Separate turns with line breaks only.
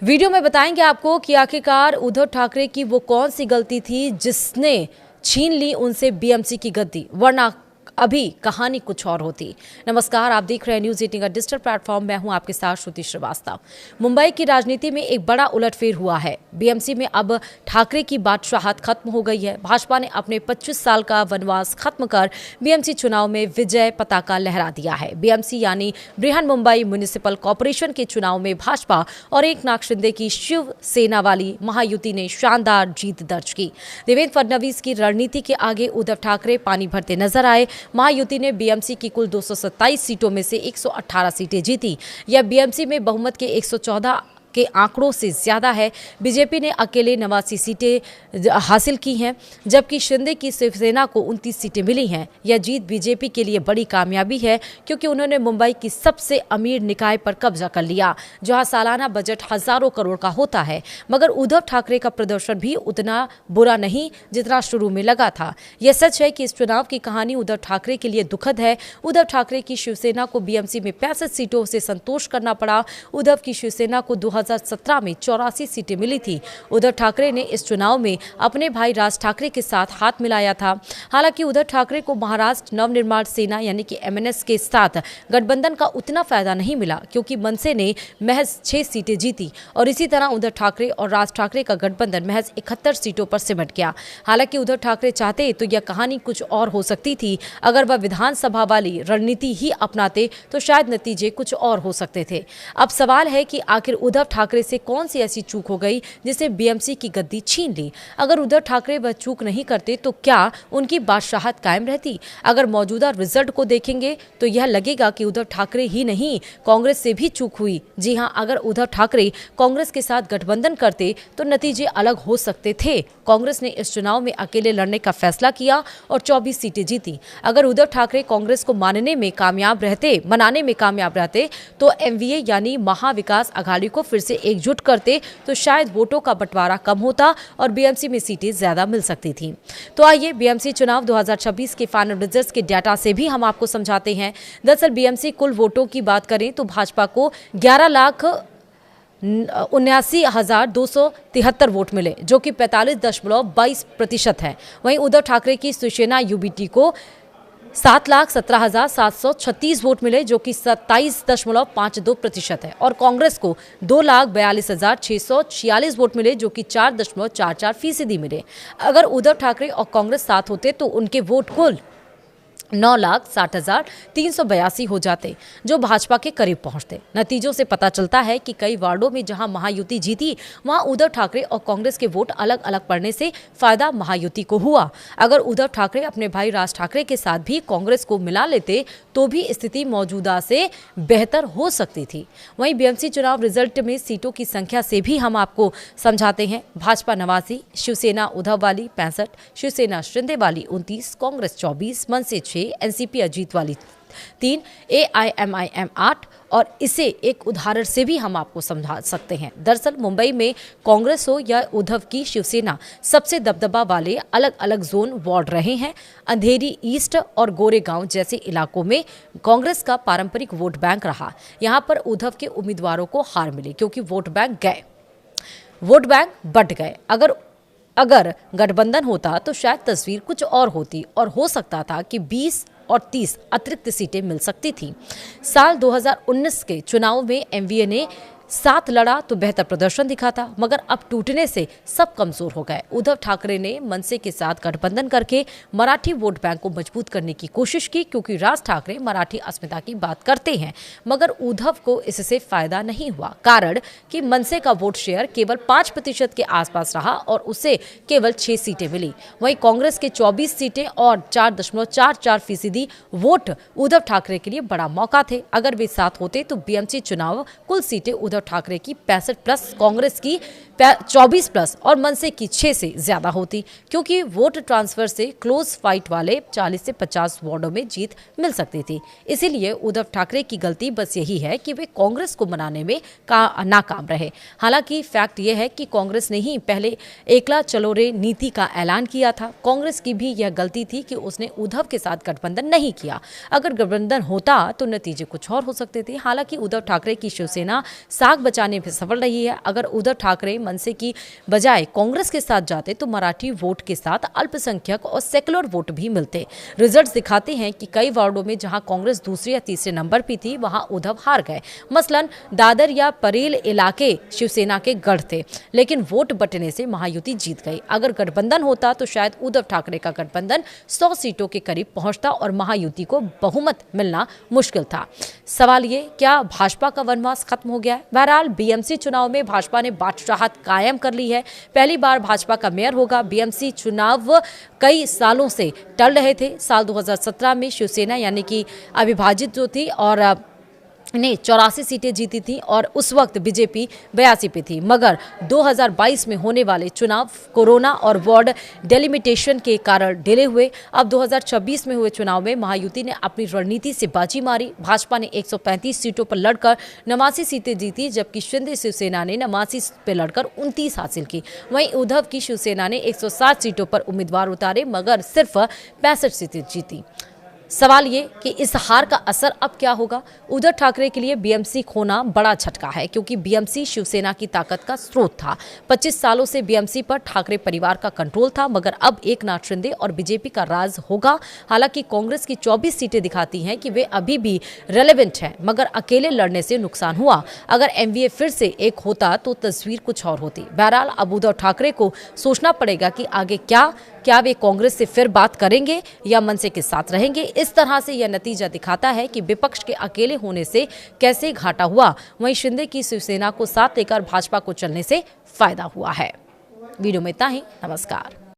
Video में बताएंगे आपको कि आखिरकार उद्धव ठाकरे की वो कौन सी गलती थी जिसने छीन ली उनसे बीएमसी की गद्दी, वरना अभी कहानी कुछ और होती। नमस्कार, आप देख रहे हैं न्यूज 18 का डिजिटल प्लेटफॉर्म। मैं हूं आपके साथ श्रुति श्रीवास्तव। मुंबई की राजनीति में एक बड़ा उलटफेर हुआ है। बीएमसी में अब ठाकरे की बादशाहत खत्म हो गई है। भाजपा ने अपने 25 साल का वनवास खत्म कर बीएमसी चुनाव में विजय पताका लहरा दिया है। बीएमसी यानी बृहन मुंबई म्युनिसिपल कॉर्पोरेशन के चुनाव में भाजपा और एकनाथ शिंदे की शिवसेना वाली महायुति ने शानदार जीत दर्ज की। देवेंद्र फडणवीस की रणनीति के आगे उद्धव ठाकरे पानी भरते नजर आए। महायुति ने बीएमसी की कुल 227 सीटों में से 118 सीटें जीती। यह बीएमसी में बहुमत के 114 के आंकड़ों से ज्यादा है। बीजेपी ने अकेले 89 सीटें हासिल की हैं, जबकि शिंदे की शिवसेना को 29 सीटें मिली हैं। यह जीत बीजेपी के लिए बड़ी कामयाबी है, क्योंकि उन्होंने मुंबई की सबसे अमीर निकाय पर कब्जा कर लिया, जहां सालाना बजट हजारों करोड़ का होता है। मगर उद्धव ठाकरे का प्रदर्शन भी उतना बुरा नहीं जितना शुरू में लगा था। यह सच है कि इस चुनाव की कहानी उद्धव ठाकरे के लिए दुखद है। उद्धव ठाकरे की शिवसेना को बीएमसी में 65 सीटों से संतोष करना पड़ा। उद्धव की शिवसेना को 2017 में 84 सीटें मिली थी। उद्धव ठाकरे ने इस चुनाव में अपने भाई राज ठाकरे के साथ हाथ मिलाया था। हालांकि उद्धव ठाकरे को महाराष्ट्र नवनिर्माण सेना यानी कि एमएनएस के साथ गठबंधन का उतना फायदा नहीं मिला, क्योंकि मनसे ने महज 6 सीटें जीती और इसी तरह उद्धव ठाकरे और राज ठाकरे का गठबंधन महज 71 सीटों पर सिमट गया। हालांकि उद्धव ठाकरे चाहते तो यह कहानी कुछ और हो सकती थी। अगर वह विधानसभा वाली रणनीति ही अपनाते तो शायद नतीजे कुछ और हो सकते थे। अब सवाल है कि आखिर उद्धव ठाकरे से कौन सी ऐसी चूक हो गई जिसने बीएमसी की गद्दी छीन ली। अगर उद्धव ठाकरे वह चूक नहीं करते तो क्या उनकी बादशाहत कायम रहती। अगर मौजूदा रिजल्ट को देखेंगे तो यह लगेगा कि उद्धव ठाकरे ही नहीं, कांग्रेस से भी चूक हुई। जी हां, अगर उद्धव ठाकरे कांग्रेस के साथ गठबंधन करते तो नतीजे अलग हो सकते थे। कांग्रेस ने इस चुनाव में अकेले लड़ने का फैसला किया और 24 सीटें जीती। अगर उद्धव ठाकरे कांग्रेस को मनाने में कामयाब रहते तो एमवीए यानी महाविकास अघाड़ी को फिर से एकजुट करते तो शायद वोटों का बंटवारा कम होता और बीएमसी में सीटें ज्यादा मिल सकती थीं। तो आइए बीएमसी चुनाव 2026 के फाइनल रिजल्ट्स के डाटा से भी हम आपको समझाते हैं। दरअसल बीएमसी कुल वोटों की बात करें तो भाजपा को 11,79,273 वोट मिले, जो कि 45.22% है। वहीं उद्धव ठाकरे की शिवसेना यूबीटी को 7,17,736 वोट मिले, जो कि 27.52% है। और कांग्रेस को 2,42,646 वोट मिले, जो कि 4.44% मिले। अगर उद्धव ठाकरे और कांग्रेस साथ होते तो उनके वोट कुल 9,60,382 हो जाते, जो भाजपा के करीब पहुंचते। नतीजों से पता चलता है कि कई वार्डों में जहां महायुति जीती, वहां उद्धव ठाकरे और कांग्रेस के वोट अलग अलग पड़ने से फायदा महायुति को हुआ। अगर उद्धव ठाकरे अपने भाई राज ठाकरे के साथ भी कांग्रेस को मिला लेते तो भी स्थिति मौजूदा से बेहतर हो सकती थी। वहीं बीएमसी चुनाव रिजल्ट में सीटों की संख्या से भी हम आपको समझाते हैं। भाजपा 89, शिवसेना उद्धव वाली 65, शिवसेना शिंदे वाली 29, कांग्रेस 24, मनसे 6, एनसीपी अजीत वाली 3, एआईएमआईएम 8 और इसे एक उदाहरण से भी हम आपको समझा सकते हैं। दरअसल मुंबई में कांग्रेस हो या उद्धव की शिवसेना, सबसे दबदबा वाले अलग अलग जोन वार्ड रहे हैं। अंधेरी ईस्ट और गोरेगांव जैसे इलाकों में कांग्रेस का पारंपरिक वोट बैंक रहा। यहां पर उद्धव के उम्मीदवारों को हार मिली, क्योंकि वोट बैंक बंट गए। अगर गठबंधन होता तो शायद तस्वीर कुछ और होती और हो सकता था कि 20 और 30 अतिरिक्त सीटें मिल सकती थीं। साल 2019 के चुनाव में एमवीए ने साथ लड़ा तो बेहतर प्रदर्शन दिखा था, मगर अब टूटने से सब कमजोर हो गए। उद्धव ठाकरे ने मनसे के साथ गठबंधन करके मराठी वोट बैंक को मजबूत करने की कोशिश की, क्योंकि राज ठाकरे मराठी अस्मिता की बात करते हैं। मगर उद्धव को इससे फायदा नहीं हुआ, कारण कि मनसे का वोट शेयर केवल 5% के आसपास रहा और उसे केवल 6 सीटें मिली। वहीं कांग्रेस के 24 सीटें और 4.44% वोट उद्धव ठाकरे के लिए बड़ा मौका थे। अगर वे साथ होते तो बीएमसी चुनाव कुल सीटें उद्धव ठाकरे की 65 प्लस, कांग्रेस की 24 प्लस और मनसे की 6 से ज्यादा होती, क्योंकि वोट ट्रांसफर से क्लोज फाइट वाले 40 से 50 वार्डों में जीत मिल सकती थी। इसीलिए उद्धव ठाकरे की गलती बस यही है कि वे कांग्रेस को मनाने में नाकाम रहे। हालांकि फैक्ट यह है कि कांग्रेस ने ही पहले एकला चलो रे नीति का ऐलान किया था। कांग्रेस की भी यह गलती थी कि उसने उद्धव के साथ गठबंधन नहीं किया। अगर गठबंधन होता तो नतीजे कुछ और हो सकते थे। हालांकि उद्धव ठाकरे की शिवसेना साख बचाने में सफल रही है। अगर उद्धव ठाकरे मनसे की बजाय कांग्रेस के साथ जाते तो मराठी वोट के साथ अल्पसंख्यक और सेकुलर वोट भी मिलते। रिजल्ट्स दिखाते हैं कि कई वार्डों में जहां कांग्रेस दूसरे या तीसरे नंबर पर थी वहां उद्धव हार गए। मसलन दादर या परेल इलाके शिवसेना के गढ़ थे, लेकिन वोट बंटने से महायुति जीत गई। अगर गठबंधन होता तो शायद उद्धव ठाकरे का गठबंधन 100 सीटों के करीब पहुंचता और महायुति को बहुमत मिलना मुश्किल था। सवाल ये, क्या भाजपा का वनवास खत्म हो गया है? बहरहाल बीएमसी चुनाव में भाजपा ने बादशाहत कायम कर ली है। पहली बार भाजपा का मेयर होगा। बीएमसी चुनाव कई सालों से टल रहे थे। साल 2017 में शिवसेना यानी कि अविभाजित जो थी और ने 84 सीटें जीती थी और उस वक्त बीजेपी 82 पे थी, मगर 2022 में होने वाले चुनाव कोरोना और वार्ड डेलिमिटेशन के कारण डिले हुए। अब 2026 में हुए चुनाव में महायुति ने अपनी रणनीति से बाजी मारी। भाजपा ने 135 सीटों पर लड़कर 89 सीटें जीती, जबकि शिंदे शिवसेना ने 89 पे लड़कर 29 हासिल की। वहीं उद्धव की शिवसेना ने 160 सीटों पर उम्मीदवार उतारे, मगर सिर्फ 65 सीटें जीती। सवाल ये कि इस हार का असर अब क्या होगा? उद्धव ठाकरे के लिए बीएमसी खोना बड़ा झटका है, क्योंकि बीएमसी शिवसेना की ताकत का स्रोत था। 25 सालों से बीएमसी पर ठाकरे परिवार का कंट्रोल था, मगर अब एकनाथ शिंदे और बीजेपी का राज होगा। हालांकि कांग्रेस की 24 सीटें दिखाती हैं कि वे अभी भी रेलेवेंट हैं, मगर अकेले लड़ने से नुकसान हुआ। अगर एमवीए फिर से एक होता तो तस्वीर कुछ और होती। बहरहाल अब उद्धव ठाकरे को सोचना पड़ेगा कि आगे क्या वे कांग्रेस से फिर बात करेंगे या मनसे के साथ रहेंगे। इस तरह से यह नतीजा दिखाता है कि विपक्ष के अकेले होने से कैसे घाटा हुआ। वहीं शिंदे की शिवसेना को साथ लेकर भाजपा को चलने से फायदा हुआ है। वीडियो में इतना ही। नमस्कार।